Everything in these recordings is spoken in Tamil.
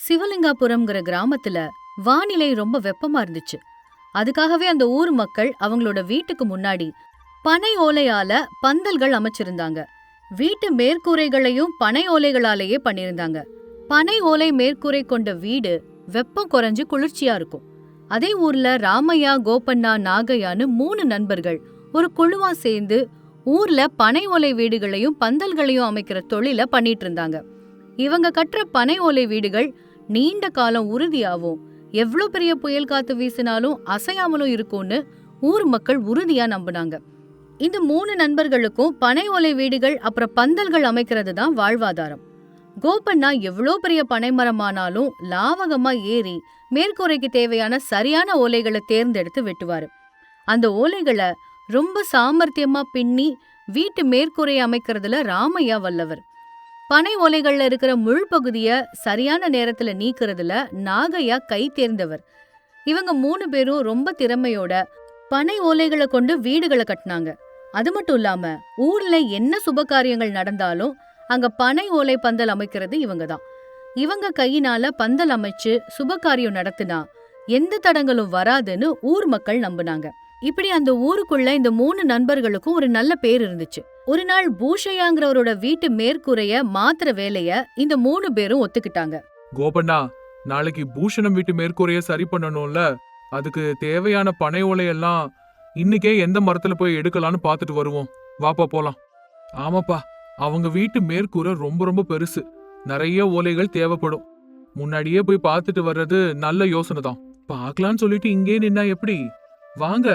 சிவலிங்காபுரம்ங்கிற கிராமத்துல வானிலை ரொம்ப வெப்பமா இருந்துச்சு. அதுக்காகவே அந்த ஊர் மக்கள் அவங்களோட வீட்டுக்கு முன்னாடி பனை ஓலையால பந்தல்கள் அமைச்சிருந்தாங்க. வீட்டு மேற்கூரைகளையும் பனை ஓலைகளாலேயே பண்ணிருந்தாங்க. பனை ஓலை மேற்கூரை கொண்ட வீடு வெப்பம் குறைஞ்சு குளிர்ச்சியா இருக்கும். அதே ஊர்ல ராமையா, கோபண்ணா, நாகையான்னு 3 நண்பர்கள் ஒரு குழுவா சேர்ந்து ஊர்ல பனை ஓலை வீடுகளையும் பந்தல்களையும் அமைக்கிற தொழில பண்ணிட்டு இருந்தாங்க. இவங்க கட்டுற பனை ஓலை வீடுகள் நீண்ட காலம் உறுதியாவும், எவ்ளோ பெரிய புயல் காத்து வீசினாலும் அசையாமலும் இருக்கும்னு ஊர் மக்கள் உறுதியா நம்பினாங்க. இந்த 3 நண்பர்களுக்கும் பனை ஓலை வீடுகள் அப்புறம் பந்தல்கள் அமைக்கிறது தான் வாழ்வாதாரம். கோபண்ணா எவ்ளோ பெரிய பனைமரமானாலும் லாவகமா ஏறி மேற்கூரைக்கு தேவையான சரியான ஓலைகளை தேர்ந்தெடுத்து வெட்டுவாரு. அந்த ஓலைகளை ரொம்ப சாமர்த்தியமா பின்னி வீட்டு மேற்கூரையை அமைக்கிறதுல ராமையா வல்லவர். பனை ஓலைகள்ல இருக்கிற முள் பகுதிய சரியான நேரத்துல நீக்கிறதுல நாகையா கை தேர்ந்தவர். இவங்க 3 பேரும் ரொம்ப திறமையோட பனை ஓலைகளை கொண்டு வீடுகளை கட்டினாங்க. அது மட்டும் இல்லாம ஊர்ல என்ன சுப காரியங்கள் நடந்தாலும் அங்க பனை ஓலை பந்தல் அமைக்கிறது இவங்க தான். இவங்க கையினால பந்தல் அமைச்சு சுப காரியம் நடத்தினா எந்த தடங்களும் வராதுன்னு ஊர் மக்கள் நம்பினாங்க. இப்படி அந்த ஊருக்குள்ள இந்த 3 நண்பர்களுக்கும் ஒரு நல்ல பேர் இருந்துச்சு. ஒரு நாள் பூஷையாங்கிறவரோட வீட்டு மேற்கூரைய மாத்திர வேலைய இந்த 3 பேரும் ஒத்துக்கிட்டாங்க. கோபண்ணா, நாளைக்கு பூஷணம் வீட்டு மேற்கூரைய சரி பண்ணணும்ல, அதுக்கு தேவையான பனை ஓலையெல்லாம் இன்னைக்கே எந்த மரத்துல போய் எடுக்கலான்னு பாத்துட்டு வருவோம். வாப்பா போலாம். ஆமாப்பா, அவங்க வீட்டு மேற்கூரை ரொம்ப ரொம்ப பெருசு, நிறைய ஓலைகள் தேவைப்படும். முன்னாடியே போய் பாத்துட்டு வர்றது நல்ல யோசனை தான். பாக்கலான்னு சொல்லிட்டு இங்கே நின்னா எப்படி? வாங்க,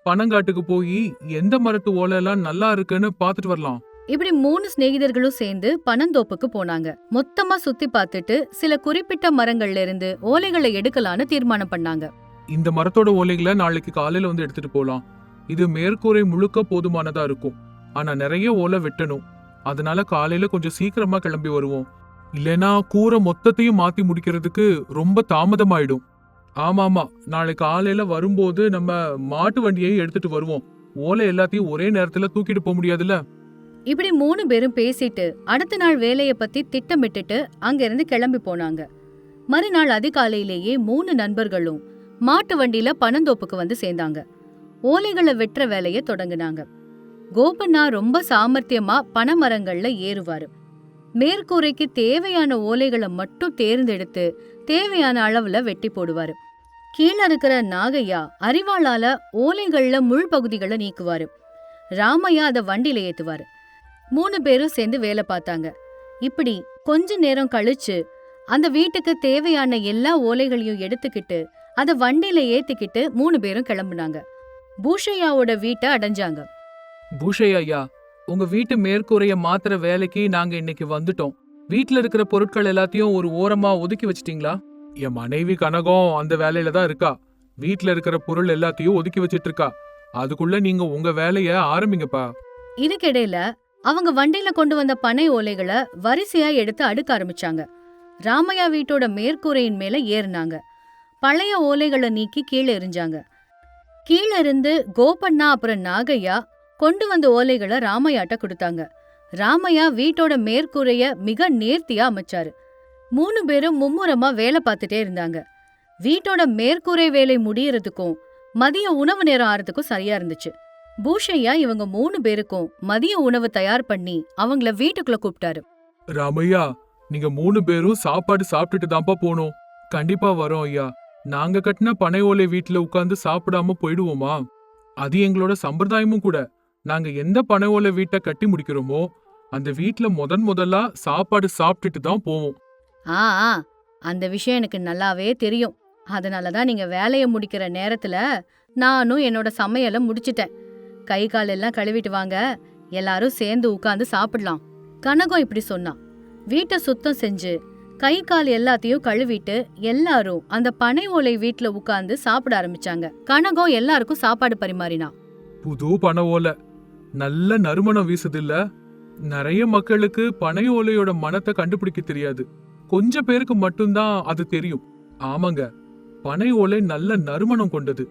பனங்காட்டுக்கு போய் எந்த மரத்து ஓலை எல்லாம் நல்லா இருக்குன்னு பாத்துட்டு வரலாம். இப்படி 3 சிநேகிதர்களும் சேர்ந்து பனந்தோப்புக்கு போனாங்க. மொத்தமா சுத்தி பார்த்துட்டு சில குறிப்பிட்ட மரங்கள்ல இருந்து ஓலைகளை எடுக்கலான்னு தீர்மானம் பண்ணாங்க. இந்த மரத்தோட ஓலைகளை நாளைக்கு காலையில வந்து எடுத்துட்டு போலாம். இது மேற்கூரை முழுக்க போதுமானதா இருக்கும். ஆனா நிறைய ஓலை வெட்டணும். அதனால காலையில கொஞ்சம் சீக்கிரமா கிளம்பி வருவோம். இல்லைன்னா கூரை மொத்தத்தையும் மாத்தி முடிக்கிறதுக்கு ரொம்ப தாமதமாயிடும். ஆமாமா, நாளை காலையில வரும்போது நம்ம மாட்டு வண்டியை எடுத்துட்டு வருவோம். ஓலை எல்லாத்தையும் ஒரே நேரத்துல தூக்கிட்டு போக முடியாதுல்ல. இப்படி 3 பேரும் பேசிட்டு அடுத்த நாள் வேலைய பத்தி திட்டமிட்டுட்டு அங்க இருந்து கிளம்பி போனாங்க. மறுநாள் அதிகாலையிலேயே 3 நண்பர்களும் மாட்டு வண்டியில பனந்தோப்புக்கு வந்து சேர்ந்தாங்க. ஓலைகளை வெட்டுற வேலைய தொடங்கினாங்க. கோபண்ணா ரொம்ப சாமர்த்தியமா பனைமரங்கள்ல ஏறுவாரு. மேற்கூரைக்கு தேவையான ஓலைகளை மட்டும் தேர்ந்தெடுத்து தேவையான அளவுல வெட்டி போடுவாரு. கீழே இருக்கிற நாகையா அரிவாளால ஓலைகள்ல முள் பகுதிகளை நீக்குவாரு. ராமையா அத வண்டியில ஏத்துவாரு. 3 பேரும் சேர்ந்து வேலை பார்த்தாங்க. இப்படி கொஞ்ச நேரம் கழிச்சு அந்த வீட்டுக்கு தேவையான எல்லா ஓலைகளையும் எடுத்துக்கிட்டு அத வண்டியில ஏத்திக்கிட்டு 3 பேரும் கிளம்புனாங்க. பூஷையாவோட வீட்டை அடைஞ்சாங்க. பூஷையா, உங்க வீட்டு மேற்கூரைய மாத்திர வேலைக்கு நாங்க இன்னைக்கு வந்துட்டோம். வீட்டுல இருக்கிற பொருட்கள் எல்லாத்தையும் ஒரு ஓரமா ஒதுக்கி வச்சிட்டீங்களா? என் மனைவி கனகம் அந்த வேலையில தான் இருக்கா. வீட்டுல இருக்கிற பொருள் எல்லாத்தையும் ஒதுக்கி வச்சிட்டு இருக்கா. அதுக்குள்ள நீங்க உங்க வேலைய ஆரம்பிங்கப்பா. இதுக்கிடையில அவங்க வண்டியில கொண்டு வந்த பனை ஓலைகளை வரிசையா எடுத்து அடுக்க ஆரம்பிச்சாங்க. ராமையா வீட்டோட மேற்கூரையின் மேல ஏறினாங்க. பழைய ஓலைகளை நீக்கி கீழே எறிஞ்சாங்க. கீழே இருந்து கோபண்ணா அப்புறம் நாகையா கொண்டு வந்த ஓலைகளை ராமையாட்ட கொடுத்தாங்க. ராமையா வீட்டோட மேற்கூரைய மிக நேர்த்தியா அமைச்சாரு. 3 பேரும் மும்முரமா வேலை பார்த்துட்டே இருந்தாங்க. வீட்டோட மேற்கூரை வேலை முடியறதுக்கும் மதிய உணவு நேரம் ஆறதுக்கும் சரியா இருந்துச்சு. பூஷையா இவங்க 3 பேருக்கும் மதிய உணவு தயார் பண்ணி அவங்கள வீட்டுக்குள்ள கூப்பிட்டாரு. ராமையா, நீங்க 3 பேரும் சாப்பாடு சாப்பிட்டுட்டு தான்ப்பா போனோம். கண்டிப்பா வரோம் ஐயா. நாங்க கட்டின பனை ஓலை வீட்டுல உட்கார்ந்து சாப்பிடாம போயிடுவோமா? அது எங்களோட சம்பிரதாயமும் கூட. நாங்க எந்த பனை ஓலை வீட்டை கட்டி முடிக்கிறோமோ அந்த வீட்டுல முதல்லா சாப்பாடு சாப்பிட்டுட்டு தான் போவோம். ஆ அந்த விஷயம் எனக்கு நல்லாவே தெரியும். அதனாலதான் நீங்க வேலைய முடிக்கிற நேரத்துல நானும் என்னோட சமையலை முடிச்சிட்டேன். கை கால் எல்லாம் கழுவிட்டு வாங்க, எல்லாரும் சேர்ந்து உட்கார்ந்து சாப்பிடலாம். கனகம் இப்படி சொன்னான். வீட்டை சுத்தம் செஞ்சு கை கால் எல்லாத்தையும் கழுவிட்டு எல்லாரும் அந்த பனை ஓலை வீட்டுல உட்கார்ந்து சாப்பிட ஆரம்பிச்சாங்க. கனகம் எல்லாருக்கும் சாப்பாடு பரிமாறினா. புது பனை ஓலை நல்ல நறுமணம் வீசுது இல்ல? நிறைய மக்களுக்கு பனை ஓலையோட மனத்தை கண்டுபிடிக்க தெரியாது. கொஞ்சம் பேருக்கு மட்டும்தான் அது தெரியும். ஆமாங்க, பனை ஓலை நல்ல நறுமணம் கொண்டது.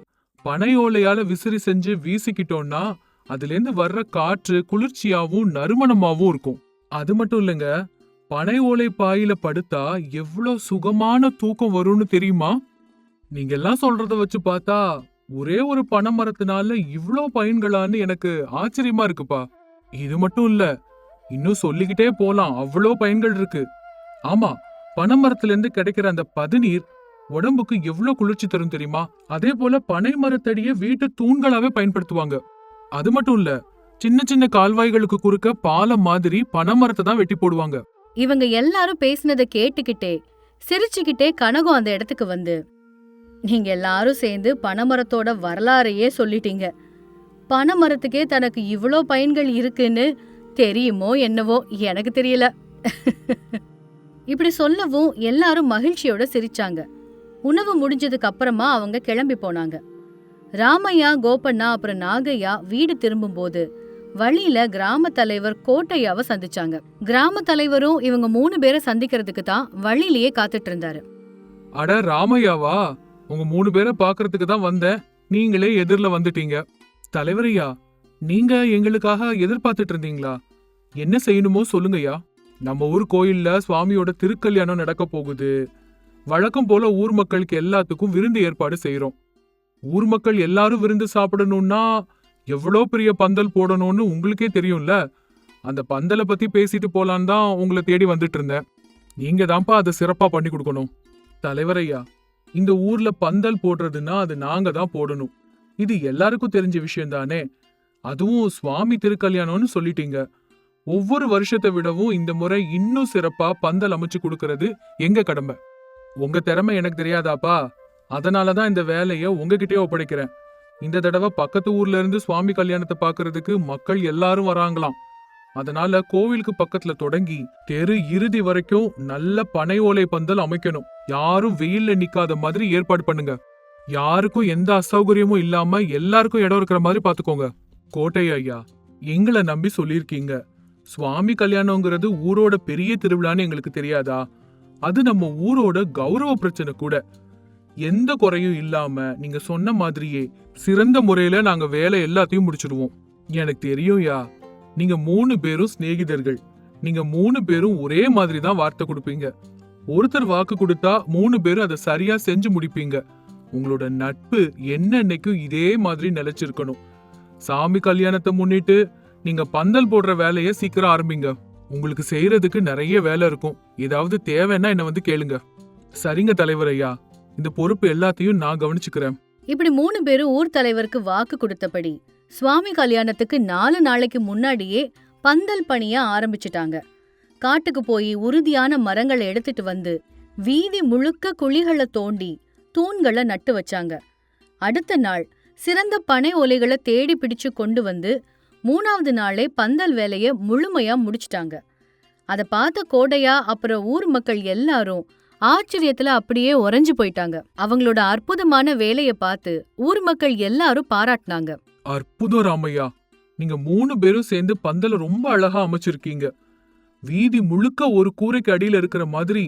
பனை ஓலையால விசிறி செஞ்சு வீசிக்கிட்டோம்னா அதுல இருந்து வர்ற காற்று குளிர்ச்சியாவும் நறுமணமாவும் இருக்கும். அது மட்டும் இல்லைங்க, பனை ஓலை பாயில படுத்தா எவ்வளவு சுகமான தூக்கம் வரும்னு தெரியுமா? நீங்க எல்லாம் சொல்றத வச்சு பார்த்தா ஒரே ஒரு பனை மரத்தினால இவ்ளோ பயன்களான்னு எனக்கு ஆச்சரியமா இருக்குப்பா. இது மட்டும் இல்ல, இன்னும் சொல்லிக்கிட்டே போலாம், அவ்வளோ பயன்கள் இருக்கு. ஆமா, பனை மரத்துல இருந்து கிடைக்கிற அந்த பதநீர் உடம்புக்கு எவ்வளவு குளிர்ச்சி தரும் தெரியுமா? அதே போல பனை மரத்தடிய வீட்டு தூண்களாவே பயன்படுத்துவாங்க. அது மட்டும் இல்ல, சின்ன சின்ன கால்வாய்களுக்கு குறுக்க பாலம் மாதிரி பனை மரத்தை தான் வெட்டி போடுவாங்க. இவங்க எல்லாரும் பேசினதை கேட்டுக்கிட்டே சிரிச்சுக்கிட்டே கனகம் அந்த இடத்துக்கு வந்து, நீங்க எல்லாரும் சேர்ந்து பனைமரத்தோட வரலாறையே சொல்லிட்டீங்க. பனைமரத்துக்கே தனக்கு இவ்ளோ பயன்கள் இருக்குன்னு தெரியுமோ என்னவோ, எனக்கு தெரியல. இப்படி சொல்லவும் எல்லாரும் மகிழ்ச்சியோட சிரிச்சாங்க. உணவு முடிஞ்சதுக்கு அப்புறமா அவங்க கிளம்பி போனாங்க. ராமையா, கோபண்ணா அப்புறம் நாகையா வீடு திரும்பும் போது வழியில கிராம தலைவர் கோட்டையாவை சந்திச்சாங்க. கிராம தலைவரும் இவங்க 3 பேரை சந்திக்கிறதுக்கு தான் வழியிலேயே காத்துட்டு இருந்தாரு. அட ராமையாவா, உங்க 3 பேரை பாக்குறதுக்கு தான் வந்தேன். நீங்களே எதிர்ல வந்துட்டீங்க. தலைவரையா, நீங்க எங்களுக்காக எதிர்பார்த்துட்டு இருந்தீங்களா? என்ன செய்யணுமோ சொல்லுங்கய்யா. நம்ம ஊர் கோயில்ல சுவாமியோட திருக்கல்யாணம் நடக்க போகுது. வழக்கம் போல ஊர் மக்களுக்கு எல்லாத்துக்கும் விருந்து ஏற்பாடு செய்யறோம். ஊர் மக்கள் எல்லாரும் விருந்து சாப்பிடணும்னா எவ்வளோ பெரிய பந்தல் போடணும்னு உங்களுக்கே தெரியும்ல. அந்த பந்தலை பத்தி பேசிட்டு போலான்னு தான் உங்களை தேடி வந்துட்டு இருந்தேன். நீங்க தான்ப்பா அதை சிறப்பா பண்ணி கொடுக்கணும். தலைவரையா, இந்த ஊர்ல பந்தல் போடுறதுன்னா அது நாங்க தான் போடணும். இது எல்லாருக்கும் தெரிஞ்ச விஷயம் தானே. அதுவும் சுவாமி திருக்கல்யாணம்னு சொல்லிட்டீங்க. ஒவ்வொரு வருஷத்தை விடவும் இந்த முறை இன்னும் சிறப்பா பந்தல் அமைச்சு கொடுக்கறது எங்க கடமை. உங்க திறமை எனக்கு தெரியாதாப்பா? அதனாலதான் இந்த வேலைய உங்ககிட்டயே ஒப்படைக்கிறேன். இந்த தடவை பக்கத்து ஊர்ல இருந்து சுவாமி கல்யாணத்தை பாக்குறதுக்கு மக்கள் எல்லாரும் வராங்களாம். அதனால கோவிலுக்கு பக்கத்துல தொடங்கி தெரு இறுதி வரைக்கும் நல்ல பனை ஓலை பந்தல் அமைக்கணும். யாரும் வெயில்ல நிக்காத மாதிரி ஏற்பாடு பண்ணுங்க. யாருக்கும் எந்த அசௌகரியமும் இல்லாம எல்லாருக்கும் இடம் இருக்கிற மாதிரி பாத்துக்கோங்க. கோட்டை ஐயா, எங்களை நம்பி சொல்லிருக்கீங்க. சுவாமி கல்யாணங்கிறது ஊரோட பெரிய திருவிழான்னு எங்களுக்கு தெரியாதா? அது நம்ம ஊரோட கௌரவ பிரச்சனை கூட. எந்த குறையும் இல்லாம நீங்க சொன்ன மாதிரியே சிறந்த முறையில நாங்க வேலை எல்லாத்தையும் முடிச்சிடுவோம். எனக்கு தெரியும்யா, நீங்க 3 பேரும் சிநேகிதர்கள். நீங்க 3 பேரும் ஒரே மாதிரி தான் வார்த்தை கொடுப்பீங்க. ஒருத்தர் வாக்கு கொடுத்தா 3 பேரும் அதை சரியா செஞ்சு முடிப்பீங்க. உங்களோட நட்பு என்னன்னைக்கும் இதே மாதிரி நிலைச்சிருக்கணும். சாமி கல்யாணத்தை முன்னிட்டு நீங்க பந்தல் போடுற வேலைய சீக்கிரம் ஆரம்பிங்க. உங்களுக்கு செய்யறதுக்கு நிறைய வேலை இருக்கும். ஏதாவது தேவைன்னா என்ன வந்து கேளுங்க. சரிங்க தலைவரையா, இந்த பொறுப்பு எல்லாத்தையும் நான் கவனிச்சுக்கிறேன். இப்படி 3 பேரும் ஊர் தலைவருக்கு வாக்கு கொடுத்தபடி சுவாமி கல்யாணத்துக்கு 4 நாளைக்கு முன்னாடியே பந்தல் பணிய ஆரம்பிச்சுட்டாங்க. காட்டுக்கு போய் உறுதியான மரங்களை எடுத்துட்டு வந்து வீதி முழுக்க குழிகளை தோண்டி தூண்களை நட்டு வச்சாங்க. அடுத்த நாள் சிறந்த பனை ஓலைகளை தேடி பிடிச்சு கொண்டு வந்து 3வது நாளே பந்தல் வேலைய முழுமையா முடிச்சிட்டாங்க. அத பார்த்த கோடையா அப்புறம் ஊர் மக்கள் எல்லாரும் ஆச்சரியத்துல அப்படியே உறைஞ்சு போயிட்டாங்க. அவங்களோட அற்புதமான வேலைய பார்த்து ஊர் மக்கள் எல்லாரும் பாராட்டினாங்க. அற்புதம் ராமையா, நீங்க 3 பேரும் சேர்ந்து பந்தல ரொம்ப அழகா அமைச்சிருக்கீங்க. வீதி முழுக்க ஒரு கூரைக்கு அடியில இருக்கிற மாதிரி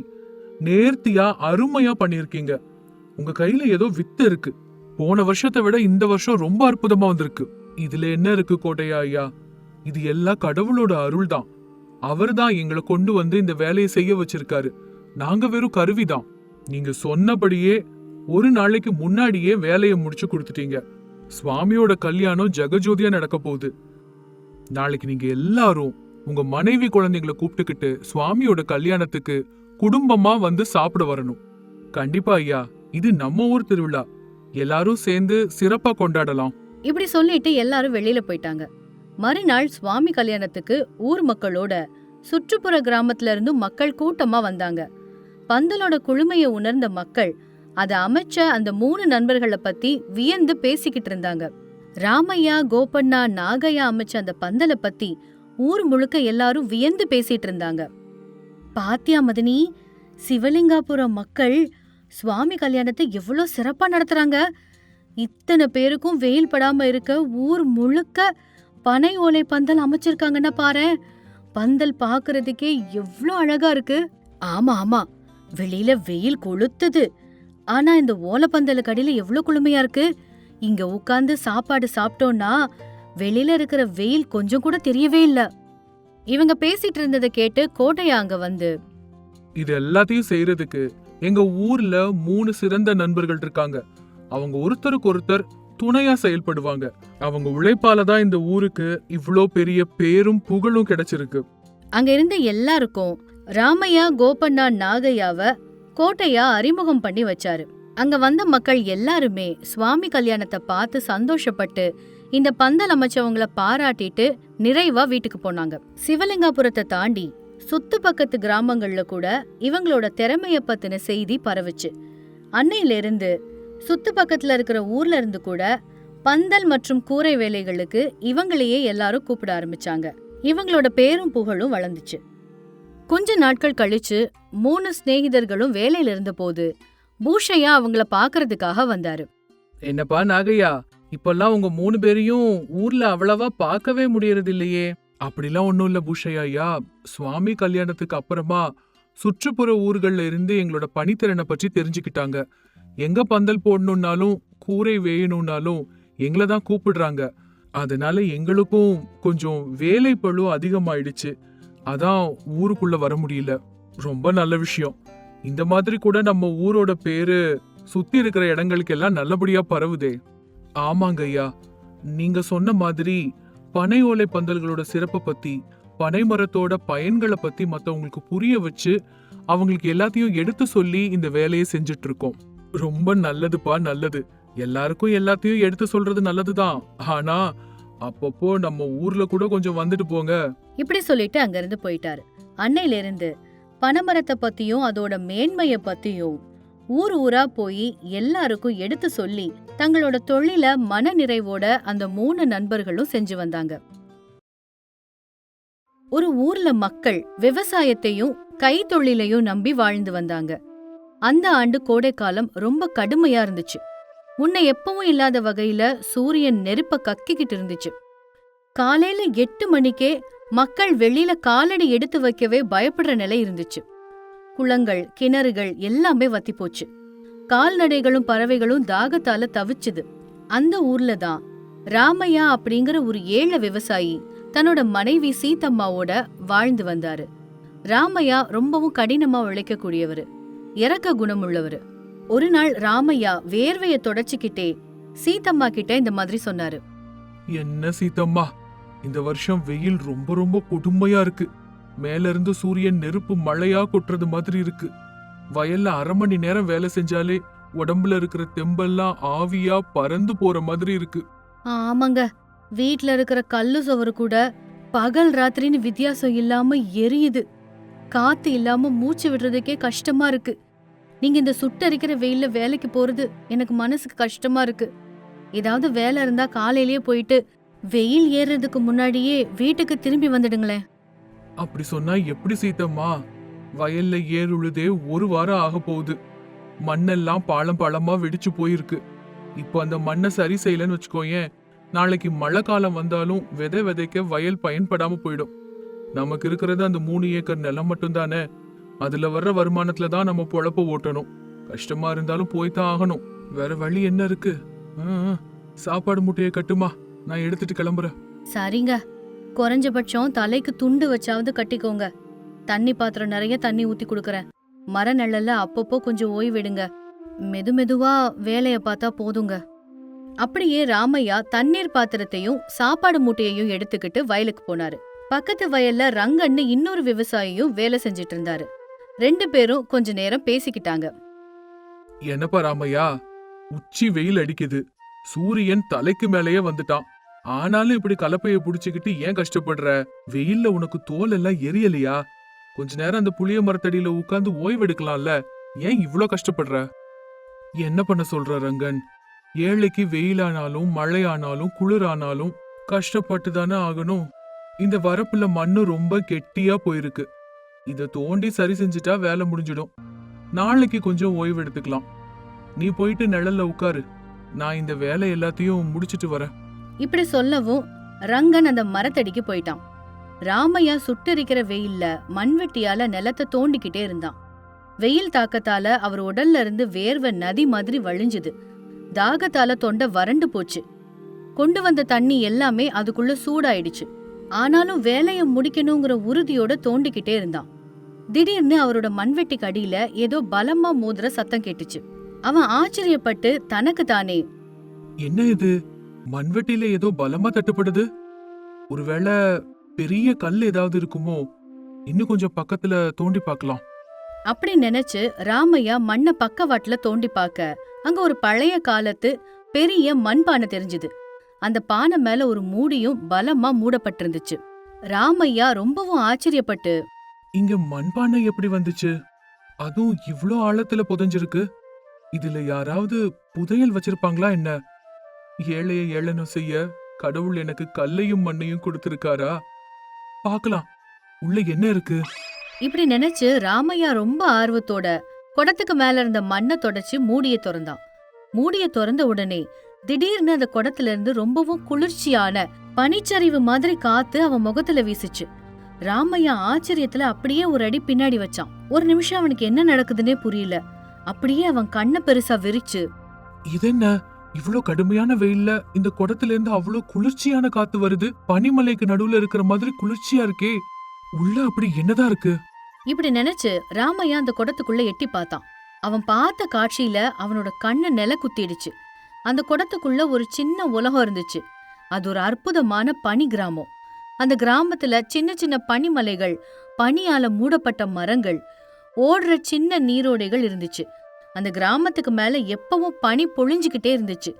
நேர்த்தியா அருமையா பண்ணிருக்கீங்க. உங்க கையில ஏதோ வித்து இருக்கு. போன வருஷத்தை விட இந்த வருஷம் ரொம்ப அற்புதமா வந்திருக்கு. இதுல என்ன இருக்கு கோட்டையா ஐயா? இது எல்லாம் கடவுளோட அருள் தான். அவர் தான் எங்களை கொண்டு வந்து இந்த வேலையை செய்ய வச்சிருக்காரு. நாங்க வெறும் கருவிதான். நீங்க சொன்னபடியே ஒரு நாளைக்கு முன்னாடியே வேலையை முடிச்சு கொடுத்துட்டீங்க. சுவாமியோட கல்யாணம் ஜெகஜோதியா நடக்க போகுது. நாளைக்கு நீங்க எல்லாரும் உங்க மனைவி குழந்தைங்களை கூப்பிட்டுக்கிட்டு சுவாமியோட கல்யாணத்துக்கு குடும்பமா வந்து சாப்பிட வரணும். கண்டிப்பா ஐயா, இது நம்ம ஊர் திருவிழா. எல்லாரும் சேர்ந்து சிறப்பா கொண்டாடலாம். இப்படி சொல்லிட்டு எல்லாரும் வெளியில போயிட்டாங்க. மறுநாள் சுவாமி கல்யாணத்துக்கு ஊர் மக்களோட சுற்றுப்புற கிராமத்துல இருந்து மக்கள் கூட்டமா வந்தாங்க. பந்தலோட குழுமையை உணர்ந்த மக்கள் அதை அமைச்ச அந்த 3 நண்பர்களை பத்தி வியந்து பேசிக்கிட்டு இருந்தாங்க. ராமையா, கோபண்ணா, நாகையா அமைச்ச அந்த பந்தலை பத்தி ஊர் முழுக்க எல்லாரும் வியந்து பேசிட்டு இருந்தாங்க. பாத்தியா மதனி, சிவலிங்காபுரம் மக்கள் சுவாமி கல்யாணத்தை எவ்வளவு சிறப்பா நடத்துறாங்க. இத்தனை பேருக்கும் வெயில் படாம இருக்க ஊர் முழுக்க பனை ஓலை பந்தல் அமைச்சிருக்காங்கன்னா பாரு. பந்தல் பாக்குறதுக்கே எவ்வளவு அழகா இருக்கு. ஆமா ஆமா, வெளியில வெயில் கொளுத்துது. ஆனா இந்த ஓலை பந்தலுக்கு அடியில எவ்வளவு குளுமையா இருக்கு. இங்க உட்கார்ந்து சாப்பாடு சாப்பிட்டோம்னா வெளியில இருக்கிற வெயில் கொஞ்சம் கூட தெரியவே இல்ல. இவங்க பேசிட்டு இருந்ததை கேட்டு கோட்டையா அங்க வந்து, இது எல்லாத்தையும் செய்யறதுக்கு எங்க ஊர்ல 3 சிறந்த நண்பர்கள் இருக்காங்க. அவங்க ஒருத்தருக்கு ஒருத்தர் துணையா செயல்படுவாங்க. அவங்க உழைப்பால தான் இந்த ஊருக்கு இவ்ளோ பெரிய பேரும் புகழும் கிடைச்சிருக்கு. அங்க இருந்த எல்லாருக்கும் ராமையா, கோபண்ணா, நாகையாவ கோட்டையா அறிமுகம் பண்ணி வச்சாரு. அங்க வந்த மக்கள் எல்லாருமே சுவாமி கல்யாணத்தை பார்த்து சந்தோஷப்பட்டு இந்த பந்தல் அமைச்சவங்கள பாராட்டிட்டு நிறைவா வீட்டுக்கு போனாங்க. சிவலிங்காபுரத்தை தாண்டி சுத்து பக்கத்து கிராமங்கள்ல கூட இவங்களோட திறமைய பத்தின செய்தி பரவுச்சு. அன்னையில இருந்து சுத்து பக்கத்துல இருக்கிற ஊர்ல இருந்து கூட பந்தல் மற்றும் கூரை வேலைகளுக்கு இவங்களையே எல்லாரும் கூப்பிட ஆரம்பிச்சாங்க. இவங்களோட பேரும் புகழும் வளர்ந்துச்சு. கொஞ்ச நாட்கள் கழிச்சு 3 சிநேகிதர்களும் வேலையில இருந்த போது பூஷையா அவங்கள பாக்குறதுக்காக வந்தாரு. என்னப்பா நாகையா, இப்பெல்லாம் உங்க 3 பேரையும் ஊர்ல அவ்வளவா பார்க்கவே முடியறது இல்லையே. அப்படிலாம் ஒண்ணும் இல்ல பூஷையா. சுவாமி கல்யாணத்துக்கு அப்புறமா சுற்றுப்புற ஊர்கள்ல இருந்து எங்களோட பணித்திறனை பற்றி தெரிஞ்சுக்கிட்டாங்க. எங்க பந்தல் போடணும்னாலும் கூரை வேயணும்னாலும் எங்களை தான் கூப்பிடுறாங்க. அதனால எங்களுக்கும் கொஞ்சம் வேலை பளு அதிகமாயிடுச்சு. அதான் ஊருக்குள்ள வர முடியல. ரொம்ப நல்ல விஷயம். இந்த மாதிரி கூட நம்ம ஊரோட பேரு சுத்தி இருக்கிற இடங்களுக்கு எல்லாம் நல்லபடியா பரவுதே. ஆமாங்க ஐயா, நீங்க சொன்ன மாதிரி பனை ஓலை பந்தல்களோட சிறப்பை பத்தி, பனை மரத்தோட பயன்களை பத்தி மத்தவங்களுக்கு புரிய வச்சு அவங்களுக்கு எல்லாத்தையும் எடுத்து சொல்லி இந்த வேலையை செஞ்சுட்டு இருக்கோம். ரொம்ப நல்லதுப்பா, நல்லது. எல்லாருக்கும் எல்லாத்தையும் எடுத்து சொல்றது நல்லதுதான். ஆனா அப்பப்போ நம்ம ஊர்ல கூட கொஞ்சம் வந்துட்டு போங்க. இப்படி சொல்லிட்டு அங்க இருந்து போயிட்டாரு. அன்னையில இருந்து பனைமரத்தை பத்தியும் அதோட மேன்மைய பத்தியும் ஊர் ஊரா போய் எல்லாருக்கும் எடுத்து சொல்லி தங்களோட தொழில மன நிறைவோட அந்த 3 நண்பர்களும் செஞ்சு வந்தாங்க. ஒரு ஊர்ல மக்கள் விவசாயத்தையும் கைத்தொழிலையும் நம்பி வாழ்ந்து வந்தாங்க. அந்த ஆண்டு கோடைக்காலம் ரொம்ப கடுமையா இருந்துச்சு. முன்ன எப்பவும் இல்லாத வகையில சூரியன் நெருப்ப கக்கிக்கிட்டு இருந்துச்சு. காலையில 8 மணிக்கே மக்கள் வெளியில காலடி எடுத்து வைக்கவே பயப்படுற நிலை இருந்துச்சு. குளங்கள், கிணறுகள் எல்லாமே வத்தி போச்சு. கால்நடைகளும் பறவைகளும் தாகத்தால தவிச்சுது. அந்த ஊர்ல தான் ராமையா அப்படிங்கிற ஒரு ஏழை விவசாயி தன்னோட மனைவி சீதம்மாவோட வாழ்ந்து வந்தாரு. ராமையா ரொம்பவும் கடினமா உழைக்கக்கூடியவரு, இரக்க குணமுள்ளவரு. ஒரு நாள் ராமையா வேர்வைய தொடச்சிக்கிட்டே சீதம்மா கிட்ட இந்த மாதிரி சொன்னாரு. என்ன சீதம்மா, இந்த வருஷம் வெயில் ரொம்ப ரொம்ப கொடுமையா இருக்கு. மேல இருந்து சூரியன் நெருப்பு மழையா கொட்டுறது மாதிரி இருக்கு. வயல்ல 1/2 மணி நேரம் வேலை செஞ்சாலே உடம்புல இருக்கிற தெம்பெல்லாம் ஆவியா பறந்து போற மாதிரி இருக்கு. ஆமாங்க, வீட்ல இருக்கிற கல்லு சுவரு கூட பகல் ராத்திரின்னு வித்தியாசம் இல்லாம எரியுது. காத்து இல்லாம மூச்சு விடுறதுக்கே கஷ்டமா இருக்கு. நீங்க இந்த சுட்டரிக்கிற வெயில்ல வேலைக்கு போறது எனக்கு மனசுக்கு கஷ்டமா இருக்கு. ஏதாவது வேலை இருந்தா காலையிலேயே போயிட்டு வெயில் ஏறதுக்கு முன்னாடியே வீட்டுக்கு திரும்பி வந்துடுங்களேன். அப்படி சொன்னா எப்படி சீதம்மா? வயல்ல ஏர் உழுதே 1 வாரம் ஆக போகுது. மண்ணெல்லாம் பாளம் பாளமா வெடிச்சு போயிருக்கு. இப்போ அந்த மண்ணை சரி செய்யலன்னு வச்சுக்கோயேன், நாளைக்கு மழை காலம் வந்தாலும் விதை விதைக்க வயல் பயன்படாம போயிடும். நமக்கு இருக்கிறது அந்த 3 ஏக்கர் நிலம் மட்டும் தானே. அதுல வர்ற வருமானத்துல தான் நம்ம பொழப்ப ஓட்டணும். கஷ்டமா இருந்தாலும் போய்தான் ஆகணும். வேற வழி என்ன இருக்கு? சாப்பாடு மூட்டையை கட்டுமா, நான் எடுத்துட்டு கிளம்புறேன். சரிங்க, குறைஞ்சபட்சம் தலைக்கு துண்டு வச்சாவது கட்டிக்கோங்க. தண்ணி பாத்திரம் நிறைய தண்ணி ஊத்தி குடுக்கறேன். மர நிழல்ல அப்பப்போ கொஞ்சம் ஓய்வெடுங்க. மெதுவா வேலைய பார்த்தா போதுங்க. அப்படியே ராமையா தண்ணீர் பாத்திரத்தையும் சாப்பாடு மூட்டையையும் எடுத்துக்கிட்டு வயலுக்கு போனாரு. பக்கத்து வயல்ல ரங்கன்னு இன்னொரு விவசாயியும் வேலை செஞ்சிட்டு இருந்தாரு. 2 பேரும் கொஞ்ச நேரம் பேசிக்கிட்டாங்க. என்னப்பா ராமையா, உச்சி வெயில் அடிக்குது. சூரியன் தலைக்கு மேலேயே வந்துட்டான். ஆனாலும் இப்படி கலப்பைய புடிச்சுக்கிட்டு ஏன் கஷ்டப்படுற? வெயில்ல உனக்கு தோல் எல்லாம் எரியலையா? கொஞ்ச நேரம் அந்த புளிய மரத்தடியில உட்கார்ந்து ஓய்வெடுக்கலாம்ல. ஏன் இவ்ளோ கஷ்டப்படுற? என்ன பண்ண சொல்ற ரங்கன்? ஏழைக்கு வெயிலானாலும் மழையானாலும் குளிரானாலும் கஷ்டப்பட்டு தானே ஆகணும். இந்த வரப்புல மண்ணு ரொம்ப கெட்டியா போயிருக்கு. இத தோண்டி சரி செஞ்சுட்டா வேலை முடிஞ்சிடும். நாளைக்கு கொஞ்சம் ஓய்வு எடுத்துக்கலாம். நீ போயிட்டு நிழல்ல உட்காரு, நான் இந்த வேலை எல்லாத்தையும் முடிச்சிட்டு வரேன். இப்படி சொல்லவும் ரங்கன் அந்த மரத்தடிக்கு போயிட்டான். ராமையா சுட்டரிக்கிற வெயில்ல மண்வெட்டியால நிலத்தை தோண்டிக்கிட்டே இருந்தான். வெயில் தாக்கத்தால அவர் உடல்ல இருந்து வேர்வை நதி மாதிரி வழிஞ்சுது. தாகத்தால தொண்டை வறண்டு போச்சு. கொண்டு வந்த தண்ணி எல்லாமே அதுக்குள்ள சூடாயிடுச்சு. ஆனாலும் வேலைய முடிக்கணுங்கிற உறுதியோட தோண்டிக்கிட்டே இருந்தான். திடீர்னு அவரோட மண்வெட்டிக்கு அடியில ஏதோ பலமா மோதுற சத்தம் கேட்டுச்சு. அவன் ஆச்சரியப்பட்டு தனக்கு தானே, என்ன இது, மண்வெட்டில ஏதோ பலமா தட்டுப்படுது. ஒருவேளை பெரிய கல் ஏதாவது இருக்குமோ? இன்னும் கொஞ்சம் பக்கத்துல தோண்டி பார்க்கலாம். அப்படி நினைச்சு ராமையா மண்ண பக்கவாட்டுல தோண்டி பார்க்க அங்க ஒரு பழைய காலத்து பெரிய மண்பானை தெரிஞ்சுது. அந்த பானை மேல ஒரு மூடியும் பலமா மூடப்பட்டிருந்துச்சு. ராமையா ரொம்பவும் ஆச்சரியப்பட்டு, இங்க மண்பானை எப்படி வந்துச்சு? அதுவும் இவ்ளோ ஆழத்துல புதைஞ்சிருக்கு. இதுல யாராவது புதையல் வச்சிருப்பாங்களா என்ன? ஏழைய ஏளனம் செய்ய கடவுள் எனக்கு கல்லையும் மண்ணையும் கொடுத்திருக்காரா? பார்க்கலாம், உள்ள என்ன இருக்கு. இப்படி நினைச்சு ராமையா ரொம்ப ஆர்வத்தோட குடத்துக்கு மேல இருந்த மண்ணை தொடச்சு மூடிய திறந்தான். மூடிய திறந்த உடனே திடீர்னு அந்த குடத்துல இருந்து ரொம்பவும் குளிர்ச்சியான பனிச்சரிவு மாதிரி காத்து அவன் முகத்துல வீசுச்சு. ராமையா ஆச்சரியத்துல அப்படியே ஒரு அடி பின்னாடி வச்சான். ஒரு நிமிஷம் அவனுக்கு என்ன நடக்குதுன்னே புரியல. அப்படியே அவன் கண்ணை பெருசா விரிச்சு, இதென்ன, இவ்ளோ கடுமையான வெயில்ல இந்த குடத்துல இருந்து அவ்ளோ குளிர்ச்சியான காத்து வருது. பனிமலைக்கு நடுவுல இருக்கிற மாதிரி குளிர்ச்சியா இருக்கே. உள்ள அப்படி என்னதான் இருக்கு? இப்படி நினைச்சு ராமையா அந்த குடத்துக்குள்ள எட்டி பார்த்தான். அவன் பார்த்த காட்சியில அவனோட கண்ணு நில குத்திடுச்சு. அந்த குடத்துக்குள்ள ஒரு சின்ன உலகம் இருந்துச்சு. அது ஒரு அற்புதமான பனி கிராமம். அந்த கிராமத்துல சின்ன சின்ன பனிமலைகள், பனியால மூடப்பட்ட மரங்கள், ஓடுற சின்ன நீரோடைகள் இருந்துச்சு. அந்த கிராமத்துக்கு மேல எப்பவும் பனி பொழிஞ்சுக்கிட்டே இருந்துச்சு.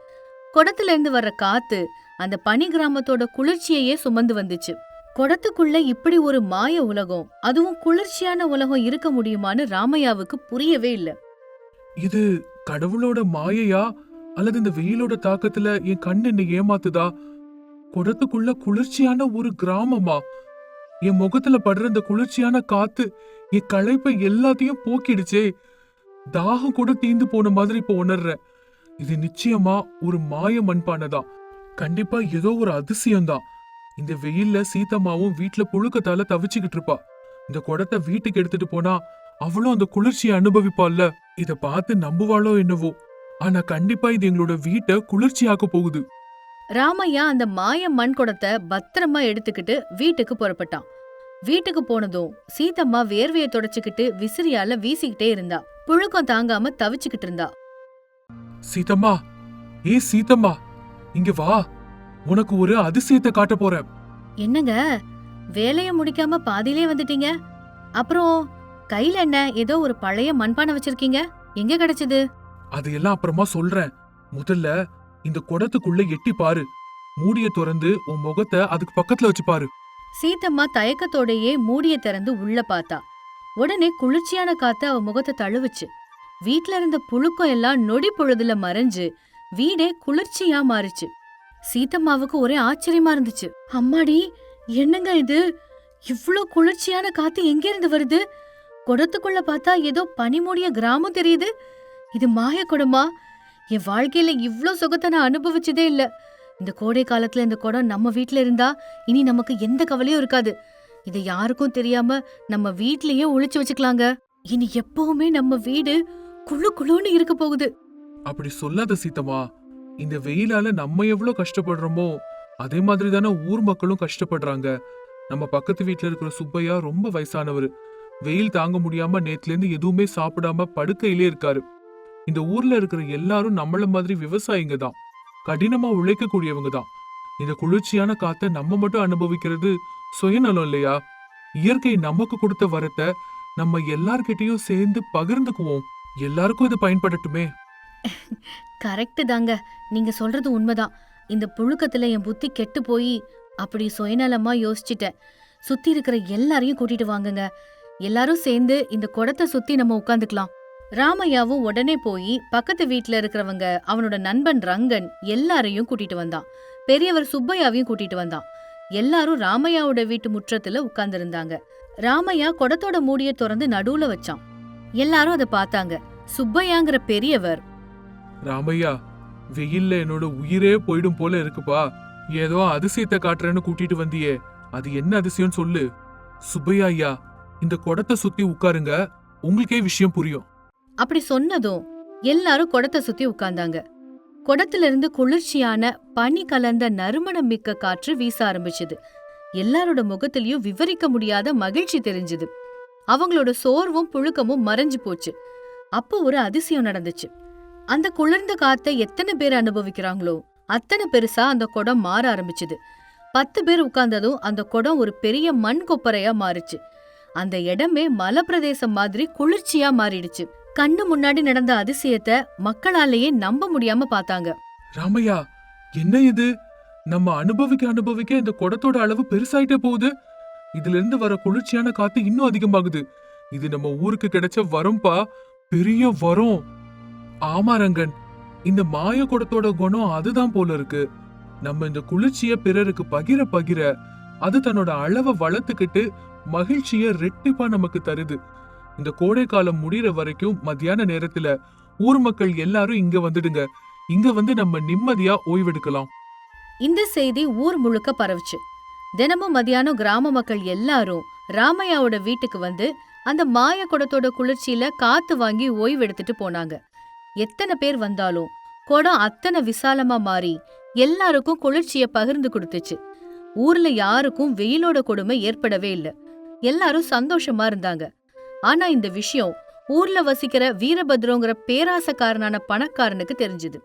குடத்துல இருந்து வர்ற காத்து அந்த பனி கிராமத்தோட குளிர்ச்சியையே சுமந்து வந்துச்சு. குடத்துக்குள்ள இப்படி ஒரு மாய உலகம், அதுவும் குளிர்ச்சியான உலகம் இருக்க முடியுமான்னு ராமையாவுக்கு புரியவே இல்ல. இது கடவுளோட மாயையா அல்லது இந்த வெயிலோட தாக்கத்துல என் கண்ணு என்னை ஏமாத்துதா? குடத்துக்குள்ள குளிர்ச்சியான ஒரு கிராமமா? என் முகத்துல படுற இந்த குளிர்ச்சியான காத்து என் களைப்பை எல்லாத்தையும் போக்கிடுச்சே. தாகம் கூட தீந்து போன மாதிரி இப்ப உணர்றேன். இது நிச்சயமா ஒரு மாய மண்பானைதான். கண்டிப்பா ஏதோ ஒரு அதிசயம்தான். இந்த வெயில்ல சீதம்மாவும் வீட்டுல புழுக்கத்தால தவிச்சுக்கிட்டு இருப்பா. இந்த குடத்தை வீட்டுக்கு எடுத்துட்டு போனா அவளும் அந்த குளிர்ச்சியை அனுபவிப்பாள்ல. இத பார்த்து நம்புவாளோ என்னவோ, ஆனா கண்டிப்பா இது எங்களோட வீட்டை குளிர்ச்சியாக்க போகுது. ராமையா அந்த மாய மண் குடத்தை பத்திரமா எடுத்துக்கிட்டு வீட்டுக்கு புறப்பட்டான். வீட்டுக்கு போனதும் சீதம்மா வேர்வையை தொடச்சுக்கிட்டு விசிறியால வீசிக்கிட்டே இருந்தா. புழுக்கம் தாங்காம தவிச்சுக்கிட்டு இருந்தா. சீதம்மா, ஏ சீதம்மா, இங்க வா, உனக்கு ஒரு அதிசயத்தை காட்ட போறேன். என்னங்க, வேலைய முடிக்காம பாதியிலே வந்துட்டீங்க? அப்புறம் கையில என்ன ஏதோ ஒரு பழைய மண்பானை வச்சிருக்கீங்க? எங்க கிடைச்சது? அதையெல்லாம் அப்புறமா சொல்றேன். முதல்ல இந்த குடத்துக்குள்ள எட்டி பாரு. மூடிய திறந்து உன் முகத்தை அதுக்கு பக்கத்துல வச்சு பாரு. சீதம்மா தயக்கத்தோடையே மூடிய திறந்து உள்ள பார்த்தா. உடனே குளிர்ச்சியான காத்து அவ முகத்தை தழுவுச்சு. வீட்ல இருந்த புழுக்கம் எல்லாம் நொடி பொழுதுல மறைஞ்சு வீடே குளிர்ச்சியா மாறுச்சு. சீதம்மாவுக்கு ஒரே ஆச்சரியமா இருந்துச்சு. அம்மாடி, என்னங்க இது? இவ்ளோ குளிர்ச்சியான காத்து எங்க இருந்து வருது? குடத்துக்குள்ள பார்த்தா ஏதோ பனிமூடிய கிராமம் தெரியுது. இது மாய குடமா? என் வாழ்க்கையில இவ்ளோ சுகத்தை நான் அனுபவிச்சதே இல்ல. இந்த கோடை காலத்துல இந்த குடம் நம்ம வீட்ல இருந்தா இனி நமக்கு எந்த கவலையும் இருக்காது. இதை யாருக்கும் தெரியாம நம்ம வீட்லயே ஒளிச்சு வச்சுக்கலாங்க. இனி எப்பவுமே நம்ம வீடு குளு குளுன்னு இருக்க போகுது. அப்படி சொல்லாத சீதம்மா. இந்த வெயிலால நம்ம எவ்வளவு கஷ்டப்படுறோமோ அதே மாதிரி தானே ஊர் மக்களும் கஷ்டப்படுறாங்க. நம்ம பக்கத்து வீட்டுல இருக்கிற சுப்பையா ரொம்ப வயசானவரு. வெயில் தாங்க முடியாம நேத்துல இருந்து எதுவுமே சாப்பிடாம படுக்கையிலே இருக்காரு. இந்த ஊர்ல இருக்கிற எல்லாரும் நம்மள மாதிரி விவசாயிங்க தான். கடினமா உழைக்க கூடியவங்க தான். இந்த குளிர்ச்சியான காத்தை நம்ம மட்டும் அனுபவிக்கிறது சுயநலம் இல்லையா? இயற்கை நமக்கு கொடுத்த வரத்தை நம்ம எல்லார்கிட்டயும் சேர்ந்து பகிர்ந்துக்குவோம். எல்லாருக்கும் இது பயன்படட்டுமே. கரெக்ட் தாங்க, நீங்க சொல்றது உண்மைதான். இந்த புழுக்கத்துல என் புத்தி கெட்டு போய் அப்படி சுயநலமா யோசிச்சுட்டேன். சுத்தி இருக்கிற எல்லாரையும் கூட்டிட்டு வாங்குங்க. எல்லாரும் சேர்ந்து இந்த குடத்தை சுத்தி நம்ம உட்காந்துக்கலாம். ராமையாவும் உடனே போய் பக்கத்து வீட்டுல இருக்கிறவங்க, அவனோட நண்பன் ரங்கன் எல்லாரையும் கூட்டிட்டு வந்தான். பெரியவர் சுப்பையாவையும் கூட்டிட்டு வந்தான். எல்லாரும் ராமையாவோட வீட்டு முற்றத்துல உட்கார்ந்து இருந்தாங்க. ராமையா குடத்தோட மூடிய திறந்து நடுவுல வச்சான். எல்லாரும் அதை பார்த்தாங்க. சுப்பையாங்கிற பெரியவர், ராமையா, வெயில்ல என்னோட உயிரே போயிடும் போல இருக்குப்பா. ஏதோ அதிசயத்தை காட்டுறேன்னு கூட்டிட்டு வந்தியே, அது என்ன அதிசயம் சொல்லு. சுப்பையா ஐயா, இந்த குடத்தை சுத்தி உட்காருங்க, உங்களுக்கே விஷயம் புரியும். அப்படி சொன்னதும் எல்லாரும் குடத்தை சுத்தி உட்கார்ந்தாங்க. குடத்துல இருந்து குளிர்ச்சியான பனி கலந்த நறுமணம் மிக்க காற்று வீச ஆரம்பிச்சது. எல்லாரோட முகத்திலயும் விவரிக்க முடியாத மகிழ்ச்சி தெரிஞ்சது. அவங்களோட சோர்வும் புழுக்கமும் மறைஞ்சு போச்சு. அப்போ ஒரு அதிசயம் நடந்துச்சு. அந்த குளிர்ந்த காத்தை எத்தனை பேர் அனுபவிக்கிறாங்களோ அத்தனை பெருசா அந்த குடம் மாற ஆரம்பிச்சுது. 10 பேர் உட்கார்ந்ததும் அந்த குடம் ஒரு பெரிய மண் கொப்பரையா மாறுச்சு. அந்த இடமே மலைப்பிரதேசம் மாதிரி குளிர்ச்சியா மாறிடுச்சு. கண்ணு முன்னாடி நடந்த அதிசயத்தை மக்களாலேயே நம்ப முடியாம பார்த்தாங்க. ராமையா, என்ன இது? நம்ம அனுபவிக்க இந்த குடத்தோட அளவு பெருசாயிட்டே போகுது. இதுல இருந்து வர குளிர்ச்சியான காத்து இன்னும் அதிகமாகுது. இது நம்ம ஊருக்கு கிடைச்ச வரம்பா, பெரிய வரம். ஆமா ரங்கன், இந்த மாய குடத்தோட குணம் அதுதான் போல இருக்கு. நம்ம இந்த குளிர்ச்சிய பிறருக்கு பகிர பகிர அது தன்னோட அளவை வளர்த்துக்கிட்டு மகிழ்ச்சிய ரெட்டிப்பா நமக்கு தருது. இந்த கோடை காலம் முடிகிற வரைக்கும் மத்தியான நேரத்துல ஊர் மக்கள் எல்லாரும் இங்க வந்துடுங்க. இங்க வந்து நம்ம நிம்மதியா ஓய்வெடுக்கலாம். இந்த செய்தி ஊர் முழுக்க பரவுச்சு. தினமும் மதியானம் கிராம மக்கள் எல்லாரும் ராமையாவோட வீட்டுக்கு வந்து அந்த மாய குடத்தோட குளிர்ச்சியில காத்து வாங்கி ஓய்வு எடுத்துட்டு போனாங்க. எத்தனை பேர் வந்தாலும் குடம் அத்தனை விசாலமா மாறி எல்லாருக்கும் குளிர்ச்சிய பகிர்ந்து கொடுத்துச்சு. ஊர்ல யாருக்கும் வெயிலோட கொடுமை ஏற்படவே இல்ல. எல்லாரும் சந்தோஷமா இருந்தாங்க. ஆனா இந்த விஷயம் ஊர்ல வசிக்கிற வீரபத்ரங்கிற பேராசக்காரனான பணக்காரனுக்கு தெரிஞ்சது.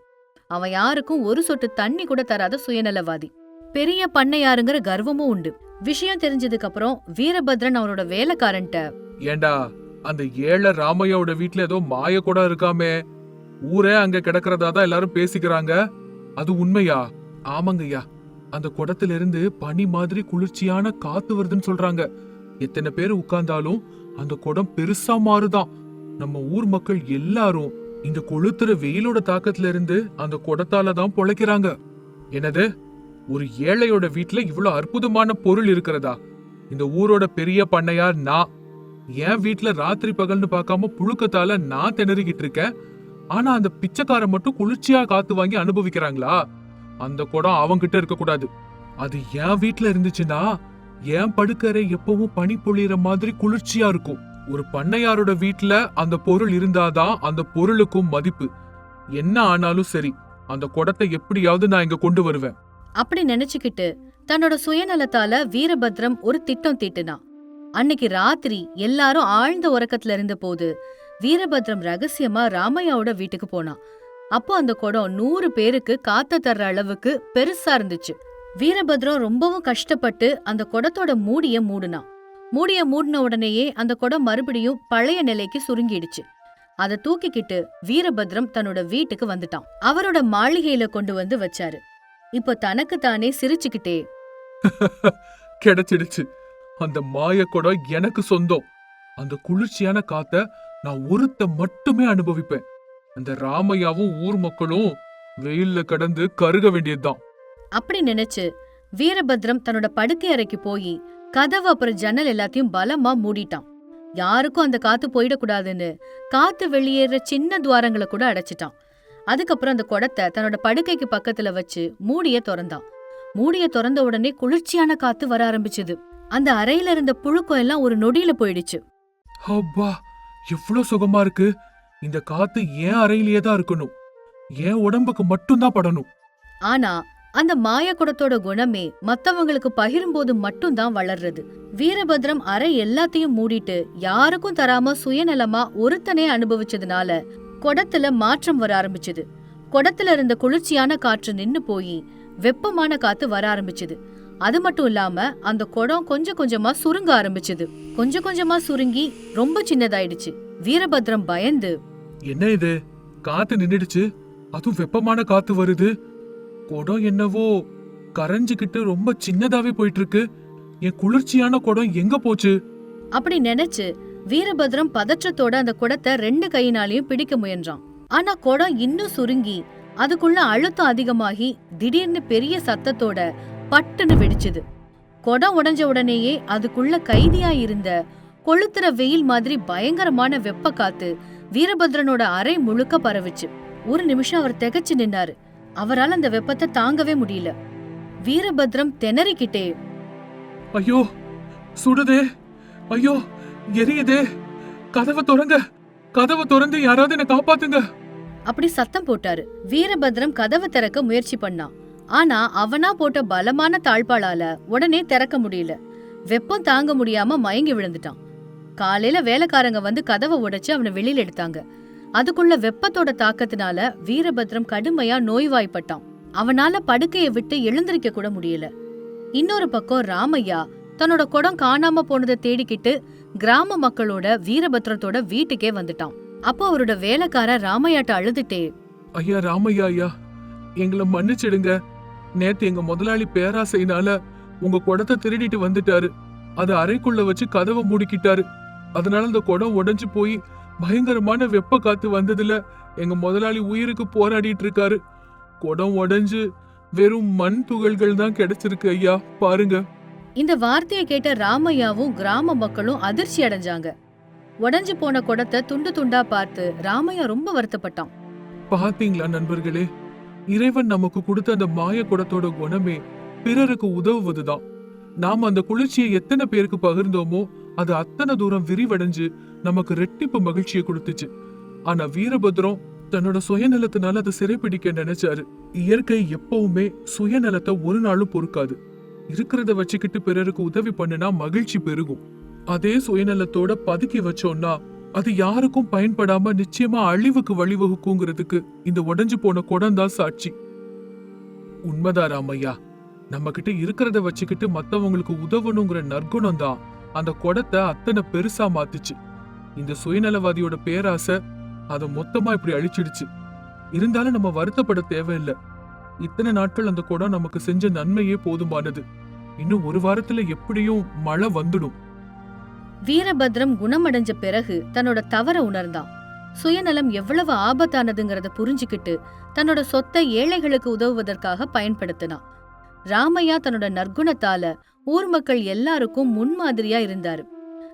அவன் யாருக்கும் ஒரு சொட்டு தண்ணி கூட தராத சுயநலவாதி. பெரிய பண்ணையாருங்கிற கர்வமும் உண்டு. விஷயம் தெரிஞ்சதுக்கு அப்புறம் வீரபத்ரன் அவனோட வேலைக்காரன்ட்ட, ஏண்டா, அந்த ஏழை ராமையாவோட வீட்டுல ஏதோ மாய குடம் இருக்காமே, ஊரே அங்க கிடக்கிறதா தான் எல்லாரும் பேசிக்கிறாங்க. அது உண்மையா? ஆமாங்கய்யா, அந்த குடத்துல இருந்து பனி மாதிரி குளிர்ச்சியான காத்து வருதுன்னு சொல்றாங்க. எத்தனை பேர் உட்கார்ந்தாலும் அந்த குடம் பெருசா மாறுதான். நம்ம ஊர் மக்கள் எல்லாரும் இந்த கொளுத்துற வெயிலோட தாக்கத்துல இருந்து அந்த குடத்தால தான் பொழைக்கிறாங்க. என்னது, ஒரு ஏழையோட வீட்டுல இவ்வளவு அற்புதமான பொருள் இருக்கிறதா? இந்த ஊரோட பெரிய பண்ணையார் நான். என் வீட்டுல ராத்திரி பகல்னு பார்க்காம புழுக்கத்தால நான் திணறிக்கிட்டு இருக்கேன். ஆனா அந்த பிச்சைக்காரன் மட்டும் குளிர்ச்சியா காத்து வாங்கி அனுபவிக்கிறாங்களா? அந்த குடம் அவங்கிட்ட இருக்க கூடாது. அது என் வீட்டுல இருந்துச்சுன்னா என் படுக்கறை எப்பவும் பனி பொழியிற மாதிரி குளிர்ச்சியா இருக்கும். ஒரு பண்ணையாரோட வீட்டுல அந்த பொருள் இருந்தாதான் அந்த பொருளுக்கும் மதிப்பு. என்ன ஆனாலும் சரி, அந்த குடத்தை எப்படியாவது நான் இங்க கொண்டு வருவேன். அப்படி நினைச்சுக்கிட்டு தன்னோட சுயநலத்தால வீரபத்ரம் ஒரு திட்டம் தீட்டுனான். அன்னைக்கு ராத்திரி எல்லாரும் ஆழ்ந்த உறக்கத்துல இருந்த போது வீரபத்ரம் ரகசியமா ராமையாவோட வீட்டுக்கு போனான். அப்போ அந்த குடம் 100 பேருக்கு காத்த தர்ற அளவுக்கு பெருசா இருந்துச்சு. வீரபத்ரம் ரொம்பவும் கஷ்டப்பட்டு அந்த குடத்தோட மூடிய மூடுனான். மூடிய மூடின உடனேயே அந்த குடம் மறுபடியும் பழைய நிலைக்கு சுருங்கிடுச்சு. அதை தூக்கிக்கிட்டு வீரபத்ரம் தன்னோட வீட்டுக்கு வந்துட்டான். அவரோட மாளிகையில கொண்டு வந்து வச்சாரு. இப்போ தனக்கு தானே சிரிச்சுக்கிட்டே, கிடைச்சிடுச்சு, அந்த மாய குடம் எனக்கு சொந்தம். அந்த குளிர்ச்சியான காத்த நான் ஒருத்த மட்டுமே அனுபவிப்பேன். அந்த ராமையாவும் ஊர் மக்களும் வெயில்ல கடந்து கருக வேண்டியதுதான். அப்படி நினைச்சு வீரபத்ரம் தன்னோட படுக்கை அறைக்கு போய் கதவு அப்புறம் ஜன்னல் எல்லாத்தையும் பலமா மூடிட்டான். யாருக்கும் அந்த காத்து போயிடக்கூடாதுன்னு காத்து வெளியேற சின்ன துவாரங்களை கூட அடைச்சிட்டான். அதுக்கப்புறம் அந்த குடத்தை தன்னோட படுக்கைக்கு பக்கத்துல வச்சு மூடிய திறந்தான். மூடிய திறந்த உடனே குளிர்ச்சியான காத்து வர ஆரம்பிச்சது. அந்த அறையில இருந்த புழுக்கம் எல்லாம் ஒரு நொடியில போயிடுச்சு. அப்பா, எவ்வளவு சுகமா இருக்கு! இந்த காத்து என் அறையிலேயே தான் இருக்கணும், என் உடம்புக்கு மட்டும்தான் படணும். ஆனா அந்த மாய குடத்தோட குணமே மத்தவங்களுக்கு பகிரும்போது மட்டும்தான் வளர்றது. வீரபத்ரம் அறை எல்லாத்தையும் மூடிட்டு யாருக்கும் தராம சுயநலமா ஒருத்தனே அனுபவிச்சதுனால குடத்துல மாற்றம் வர ஆரம்பிச்சது. குடத்துல இருந்த குளிர்ச்சியான காற்று நின்னு போய் வெப்பமான காத்து வர ஆரம்பிச்சது. அது மட்டும் இல்லாம அந்த குடம் கொஞ்சம் கொஞ்சமா சுருங்க ஆரம்பிச்சது. கொஞ்சம் கொஞ்சமா சுருங்கி ரொம்ப சின்னதாயிடுச்சு. வீரபத்ரம் பயந்து, என்ன இது, காத்து நின்னுடுச்சு, அதுவும் வெப்பமான காத்து வருது. குடம் என்னவோ கரைஞ்சுக்கிட்டு ரொம்ப சின்னதாவே போயிட்டு இருக்கு. என் குளிர்ச்சியான குடம் எங்க போச்சு? அப்படி நினைச்சு வீரபத்ரம் பதற்றத்தோட அந்த குடத்தை 2 கையினாலையும் பிடிக்க முயன்றான். ஆனா குடம் இன்னும் சுருங்கி அதுக்குள்ள அழுத்தம் அதிகமாகி திடீர்னு பெரிய சத்தத்தோட பட்டுன்னு வெடிச்சுது. குடம் உடைஞ்ச உடனேயே அதுக்குள்ள கைதியா இருந்த கொளுத்துற வெயில் மாதிரி பயங்கரமான வெப்ப காத்து வீரபத்ரனோட அறை முழுக்க பரவுச்சு. ஒரு நிமிஷம் அவர் திகைச்சு நின்னாரு. அவரால் அந்த வெப்பத்தை தாங்கவே முடியல. வீரபத்ரம் திணறிக்கிட்டே, ஐயோ சுடுதே, ஐயோ எரியுதே, கதவை திறங்க, கதவை திறந்து யாராவது என்ன காப்பாத்துங்க அப்படி சத்தம் போட்டாரு. வீரபத்ரம் கதவை திறக்க முயற்சி பண்ணான். ஆனா அவனா போட்ட பலமான தாழ்பாளால உடனே திறக்க முடியல. வெப்பம் தாங்க முடியாம மயங்கி விழுந்துட்டான். காலையில வேலைக்காரங்க வந்து கதவை உடைச்சு அவனை வெளியில எடுத்தாங்க. அதுக்குள்ள வெப்பத்தோட தாக்கத்தினால வீரபத்ரம் கடுமையா நோய்வாய்ப்பட்டான். அவனால படுக்கையை விட்டு எழுந்திருக்க கூட முடியல. இன்னொரு பக்கம் ராமையா தன்னோட குடம் காணாம போனதை தேடிக்கிட்டு கிராம மக்களோட வீரபத்ரத்தோட வீட்டுக்கே வந்துட்டான். அப்போ அவரோட வேலைக்கார ராமையாட்ட அழுதுட்டே, ஐயா ராமையா ஐயா, எங்களை மன்னிச்சிடுங்க. நேத்து எங்க முதலாளி பேராசைனால உங்க குடத்தை திருடிட்டு வந்துட்டாரு. அது அறைக்குள்ள வச்சு கதவை மூடிக்கிட்டாரு. அதனால அந்த குடம் உடைஞ்சு போய் பயங்கரமான வெப்ப காத்து வந்ததுல எங்க முதலாளி உயிருக்கு போராடிட்டு இருக்காரு. குடம் உடைஞ்சு வெறும் மண் துகள்கள் தான் கிடைச்சிருக்கு ஐயா, பாருங்க. இந்த வார்த்தையை கேட்ட ராமையாவும் கிராம மக்களும் அதிர்ச்சி அடைஞ்சாங்க. உடைஞ்சு போன குடத்தை துண்டு துண்டா பார்த்து ராமையா ரொம்ப வருத்தப்பட்டான். பாத்தீங்களா நண்பர்களே, இறைவன் நமக்கு கொடுத்த அந்த மாய குடத்தோட குணமே பிறருக்கு உதவுவதுதான். நாம அந்த குளிர்ச்சியை எத்தனை பேருக்கு பகிர்ந்தோமோ அது அத்தனை தூரம் விரிவடைஞ்சு நமக்கு ரெட்டிப்பு மகிழ்ச்சியை கொடுத்துச்சு. ஆனா வீரபத்ரம் தன்னோட சுயநலத்தினால அதை சிறைப்பிடிக்க நினைச்சாரு. இயற்கை எப்பவுமே சுயநலத்தை ஒரு நாளும் பொறுக்காது. இருக்கிறத வச்சுக்கிட்டு பிறருக்கு உதவி பண்ணுனா மகிழ்ச்சி பெருகும். அதே சுயநலத்தோட பதுக்கி வச்சோம்னா அது யாருக்கும் பயன்படாம நிச்சயமா அழிவுக்கு வழிவகுக்குங்கிறதுக்கு இந்த உடைஞ்சு போன குடம் தான் சாட்சி. உண்மைதான் ராமையா, நம்ம கிட்ட இருக்கிறத வச்சுக்கிட்டு மத்தவங்களுக்கு உதவணுங்கிற நற்குணம் தான் அந்த குடத்தை அத்தனை பெருசா மாத்துச்சு. இந்த சுயநலவாதியோட பேராசை அதை மொத்தமா இப்படி அழிச்சிடுச்சு. இருந்தாலும் நம்ம வருத்தப்பட தேவையில்லை. இத்தனை நாட்கள் அந்த குடம் நமக்கு செஞ்ச நன்மையே போதுமானது. இன்னும் ஒரு வாரத்துல எப்படியும் மழை வந்துடும். வீரபத்ரம் குணமடைஞ்ச பிறகு தன்னோட தவற உணர்ந்தான். சுயநலம் எவ்வளவு ஆபத்தானதுங்கிறத புரிஞ்சுக்கிட்டு தன்னோட சொத்தை ஏழைகளுக்கு உதவுவதற்காக பயன்படுத்தினான். ராமையா தன்னோட நற்குணத்தால ஊர் மக்கள் எல்லாருக்கும் முன்மாதிரியா இருந்தாரு.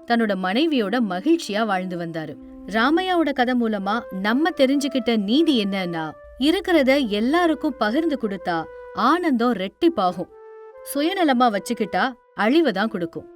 தன்னோட மனைவியோட மகிழ்ச்சியா வாழ்ந்து வந்தாரு. ராமையாவோட கதை மூலமா நம்ம தெரிஞ்சுக்கிட்ட நீதி என்னன்னா, இருக்கிறத எல்லாருக்கும் பகிர்ந்து கொடுத்தா ஆனந்தம் ரெட்டிப்பாகும். சுயநலமா வச்சுக்கிட்டா அழிவுதான் கொடுக்கும்.